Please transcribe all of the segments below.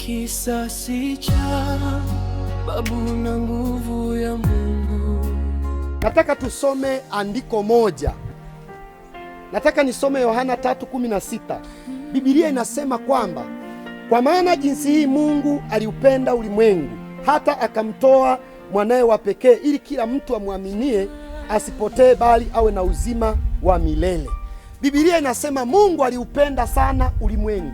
Kisasi cha babu na nguvu ya Mungu. Nataka tusome andiko moja. Nataka nisome Yohana 3:16. Biblia inasema kwamba kwa maana jinsi hii Mungu aliupenda ulimwengu hata akamtoa mwanaye wa pekee ili kila mtu amwaminie asipotee bali awe na uzima wa milele. Biblia inasema Mungu aliupenda sana ulimwengu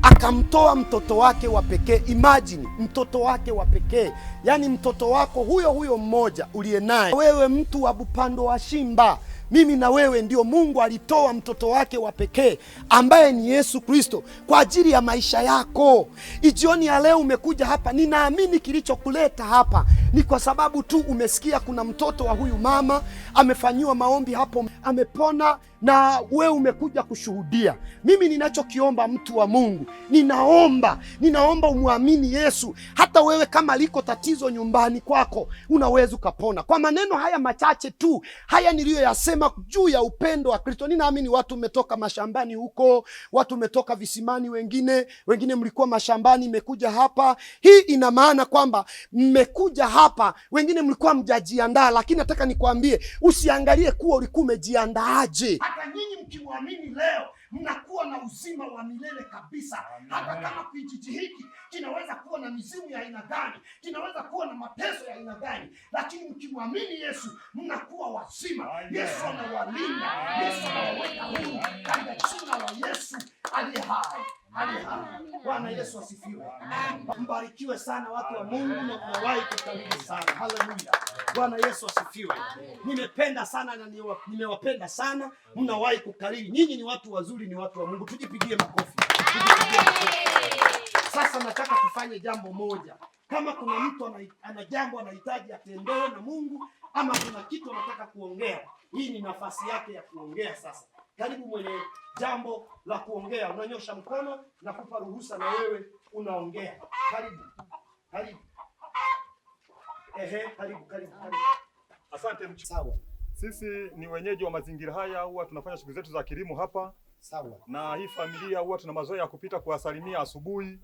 akamtoa mtoto wake wa pekee. Imagine, mtoto wake wa pekee, yaani mtoto wako huyo huyo mmoja uliye naye wewe, mtu wa Bupando wa Shimba, mimi na wewe, ndio Mungu alitoa mtoto wake wa pekee ambaye ni Yesu Kristo kwa ajili ya maisha yako. Ijioni ya leo umekuja hapa, ninaamini kilichokuleta hapa ni kwa sababu tu umesikia kuna mtoto wa huyu mama amefanyiwa maombi hapo, amepona, na wewe umekuja kushuhudia. Mimi ninachokiomba, mtu wa Mungu, ninaomba umwamini Yesu. Hata wewe kama liko tatizo nyumbani kwako, unaweza ukapona. Kwa maneno haya machache tu, haya niliyoyasema juu ya upendo wa Kristo, ninaamini watu umetoka mashambani huko, watu umetoka visimani, wengine mlikuwa mashambani, mmekuja hapa. Hii ina maana kwamba mmekuja hapa, wengine mlikuwa mjajiandaa, lakini nataka nikwambie, usiangalie kuwa ulikuwa umejiandaaje. Hata nyinyi mkimwamini leo mnakuwa na uzima wa milele kabisa. Hata kama kijiji hiki kinaweza kuwa na mizimu ya aina gani, kinaweza kuwa na mateso ya aina gani, lakini mkimwamini Yesu mnakuwa wazima. Yesu anawalinda, Yesu anawaweka huru katika jina la Yesu aliye hai. Bwana Yesu asifiwe. Mbarikiwe sana watu wa Mungu, na mnawahi kukaribu sana. Haleluya. Bwana Yesu asifiwe. Nimependa sana na nimewapenda sana, mnawahi kukaribu. Nyinyi ni watu wazuri, ni watu wa Mungu. Tujipigie makofi. Sasa nataka tufanye jambo moja. Kama kuna mtu ana jambo anahitaji atendewe na Mungu, ama kuna kitu anataka kuongea, hii ni nafasi yake ya kuongea sasa. Karibu mwenye jambo la kuongea, unanyosha mkono na kupa ruhusa na wewe unaongea. Karibu. Karibu. Asante. Sawa. Sisi ni wenyeji wa mazingira haya, huwa tunafanya shughuli zetu za kilimo hapa. Sawa. Na hii familia huwa tuna mazoea ya kupita kuwasalimia asubuhi,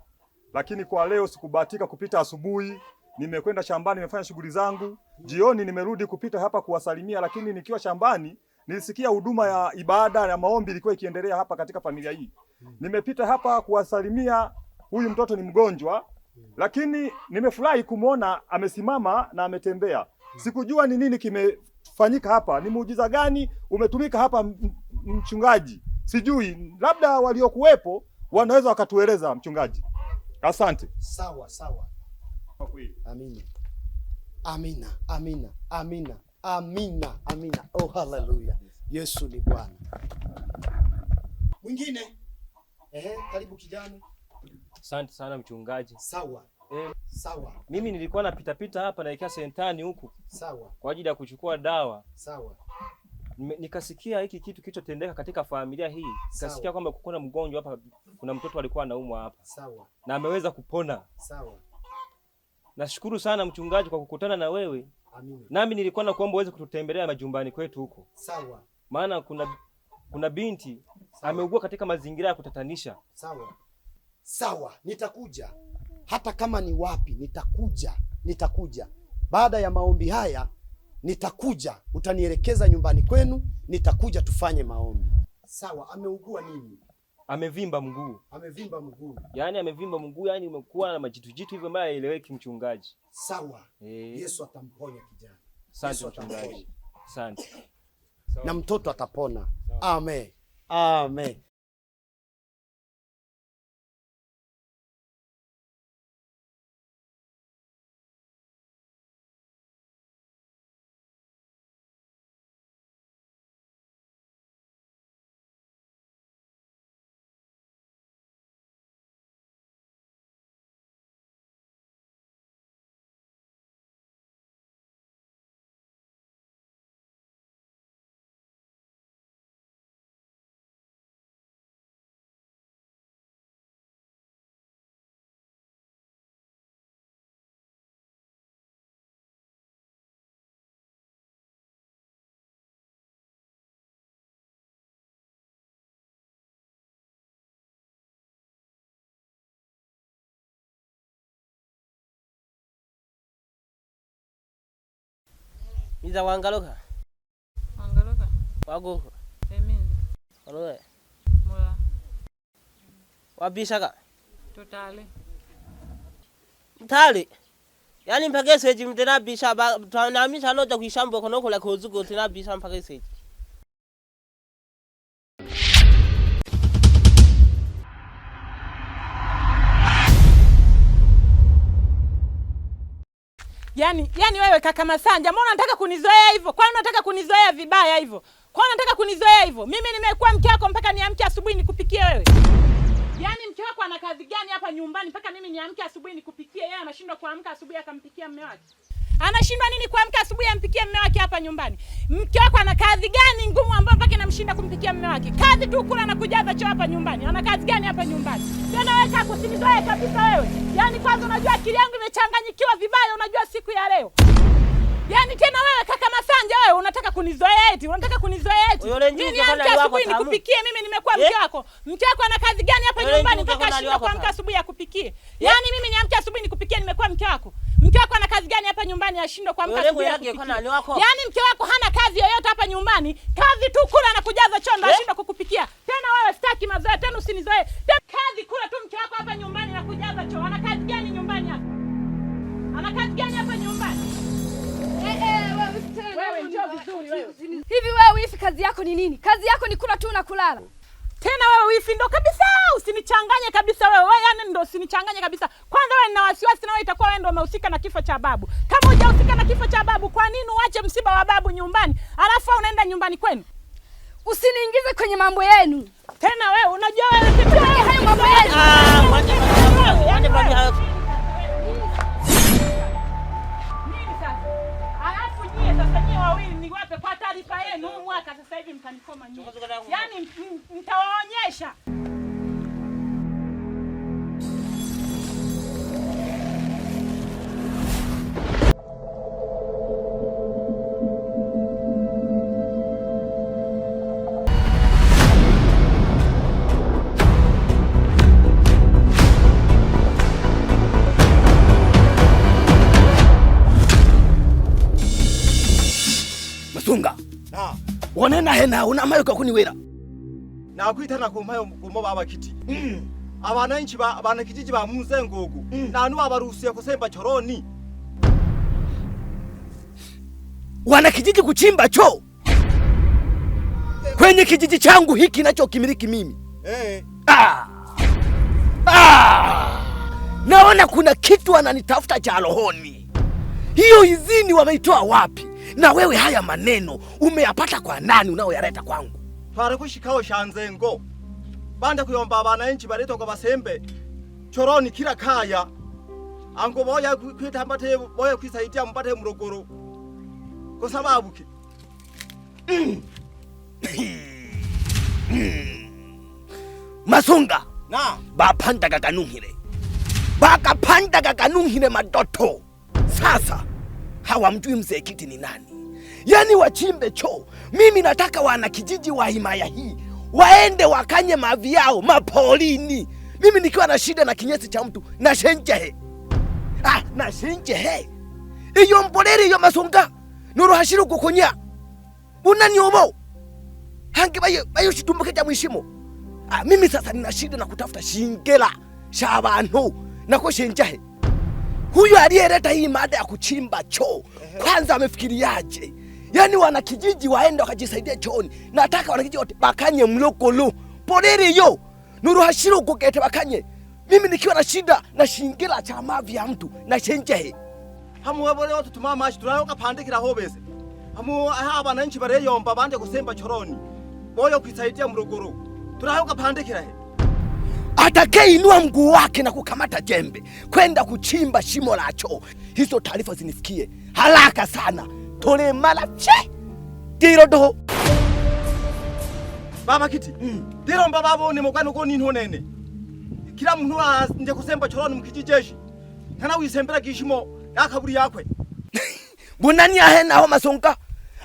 lakini kwa leo sikubahatika kupita asubuhi. Nimekwenda shambani, nimefanya shughuli zangu. Jioni nimerudi kupita hapa kuwasalimia, lakini nikiwa shambani nilisikia huduma ya ibada ya maombi ilikuwa ikiendelea hapa katika familia hii. Nimepita hapa kuwasalimia. Huyu mtoto ni mgonjwa, lakini nimefurahi kumwona amesimama na ametembea. Sikujua ni nini kimefanyika hapa, ni muujiza gani umetumika hapa mchungaji. Sijui, labda waliokuwepo wanaweza wakatueleza mchungaji. Asante. Sawa. Amina. Oh, haleluya. Yesu ni Bwana. Mwingine? Karibu kijana. Asante sana mchungaji. Sawa. Mimi nilikuwa napita hapa naelekea sentani huku. Sawa. Kwa ajili ya kuchukua dawa. Sawa. Nikasikia hiki kitu kilichotendeka katika familia hii. Nikasikia kwamba kuna mgonjwa hapa, kuna mtoto alikuwa anaumwa hapa. Sawa. Na ameweza kupona. Sawa. Nashukuru sana mchungaji kwa kukutana na wewe. Amina. Nami nilikuwa nakuomba uweze kututembelea majumbani kwetu huko. Sawa. Maana kuna binti ameugua katika mazingira ya kutatanisha. Sawa. Nitakuja. Hata kama ni wapi, nitakuja. Baada ya maombi haya nitakuja, utanielekeza nyumbani kwenu, nitakuja tufanye maombi. Sawa. Ameugua nini? Amevimba mguu. Yaani amevimba mguu, yaani umekuwa na majitu hivyo ambayo haieleweki mchungaji. Sawa. Yesu atamponya kijana. Asante mchungaji. Asante. Na mtoto atapona. Amen. Miza wangaloka. Wangaloka. Wagongo. Eminzi. Aloe. Mola. Wabishaka. Totale. Tali. Yani mpaka seji mtena bisha ba tunamisha noja kuishambo konoko la kozugo tena bisha mpaka seji. Yani wewe kaka Masanja, mbona unataka kunizoea hivyo? Kwani unataka kunizoea vibaya hivyo? Kwani unataka kunizoea hivyo? Mimi nimekuwa mke wako mpaka niamke asubuhi nikupikie wewe. Yaani mke wako ana kazi gani hapa nyumbani mpaka mimi niamke asubuhi nikupikie? Yeye anashindwa kuamka asubuhi akampikia mume wake. Anashindwa nini kuamka asubuhi ampikie mume wake hapa nyumbani? Mke wako ana kazi gani ngumu ambayo mpaka inamshinda kumpikia mume wake? Kazi tu kula na kujaza choo hapa nyumbani. Ana kazi gani hapa nyumbani? Tena wewe kaka usinizoee kabisa wewe. Yaani kwanza unajua akili yangu imechanganyikiwa vibaya, unajua siku ya leo. Yaani tena wewe kaka Masanja wewe unataka kunizoea eti? Unataka kunizoea eti? Mimi asubuhi nikupikie, mimi nimekuwa mke wako. Mke wako ana kazi gani hapa nyumbani mpaka ashindwe kuamka asubuhi akupikie? Yaani mimi niamke asubuhi nikupikie, nimekuwa mke wako. Mke wako ana kazi gani hapa nyumbani ashindwe kuamka asubuhi akupikie? Yaani mke wako hana kazi yoyote hapa nyumbani, kazi tu kula na kujaza choo ndo ashindwe kukupikia. Tena wewe sitaki mazoea, tena usinizoee. Kazi kula tu mke wako hapa nyumbani na kujaza choo. Ana kazi gani nyumbani hapa? Ana kazi gani hapa nyumbani? Wewe njoo vizuri wewe. Hivi wewe wifi kazi yako ni nini? Kazi yako ni kula tu na kulala. Tena wewe wifi ndo kabisa usinichanganye kabisa wewe. Wewe yani ndo usinichanganye kabisa. Kwanza wewe nina wasiwasi na wewe itakuwa wewe ndo umehusika na kifo cha babu. Kama hujahusika na kifo cha babu, kwa nini uache msiba wa babu nyumbani? Alafu unaenda nyumbani kwenu? Usiniingize kwenye mambo yenu. Tena wewe unajua wewe kitu hayo mambo yenu. Kwa taarifa yenu mwaka sasa hivi mtanikoma nyinyi. Yaani mtawaonyesha. Masunga. Na. Wonena hena unamayo kwa kuniwera. Na kuitana kumayo kumoba abakiti. Abananchi abana kijiji ba muzengugu. Na anu abarusiye kusemba choroni. Wana kijiji kuchimba choo. Kwenye kijiji changu hiki nacho kimiliki mimi. Naona kuna kitu ananitafuta cha rohoni. Hiyo izini wameitoa wapi? Na wewe haya maneno umeyapata kwa nani unaoyaleta kwangu? Tware kushikao shanzengo. Banda kuyomba abananchi bareto ngo basembe choroni kila kaya. Ango boya kwita mbate boya kwisaidia mbate murogoro. Kwa sababu ki Masunga. Na bapanda kakanungire. Bakapanda kakanungire madoto. Sasa hawamjui mzee Kiti ni nani. Yaani wachimbe choo. Mimi nataka wana kijiji wa himaya hii waende wakanye mavi yao mapolini. Mimi nikiwa na shida na kinyesi cha mtu na shenjehe. Na shenjehe. Iyo mpoleri iyo Masunga. Nuru hashiru kukonya. Unani obo. Hangi bayo shitumbuke cha mwishimo. Mimi sasa nina shida na kutafuta shingela sha abantu na ko shenjehe. Huyu aliyeleta hii mada ya kuchimba choo kwanza amefikiriaje? Yaani wana kijiji waende wakajisaidia chooni. Nataka wana kijiji wote bakanye mlokolo. Poleri yo. Nuru hashiru kukete bakanye. Mimi nikiwa na shida na shingila cha mavi ya mtu na shenjehe. Hamu wabole watu tumama ashi turayoka pandikira hobese. Hamu abananchi bareyomba bande kusemba choroni. Boyo kwisaidia mrogoro. Turayoka pandikira he. Atakayeinua mguu wake na kukamata jembe kwenda kuchimba shimo la choo, hizo taarifa zinifikie haraka sana. Tole mala che tiro do Baba Kiti. Tiro mbaba bo ni mukano ko ninho nene. Kila muntu nje kusemba choroni mukijijeshi. Kana wisembera gishimo yakaburi yakwe. Bunani ahena ho Masunga.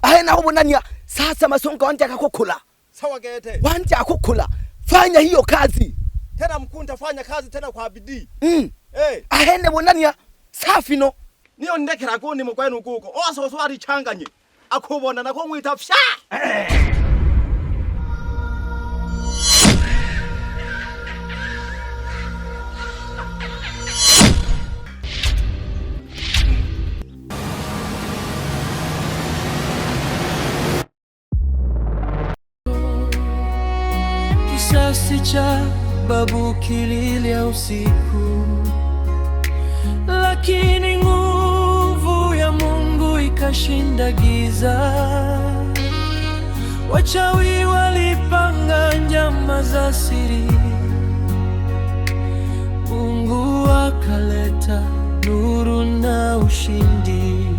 Ahena ho bunani. Sasa Masunga wanje akakukula. Sawa gete. Wanje akukula. Fanya hiyo kazi. Tena mkunta fanya kazi tena kwa bidii. Ahene bunani safi no. Niyo ndekera ko ni mukwenu kuko. Oso so ari changanye. akubona nako mwita fya. Kisasi cha babu kililia usiku, lakini nguvu ya Mungu ikashinda giza. Wachawi walipanga njama za siri, Mungu akaleta nuru na ushindi.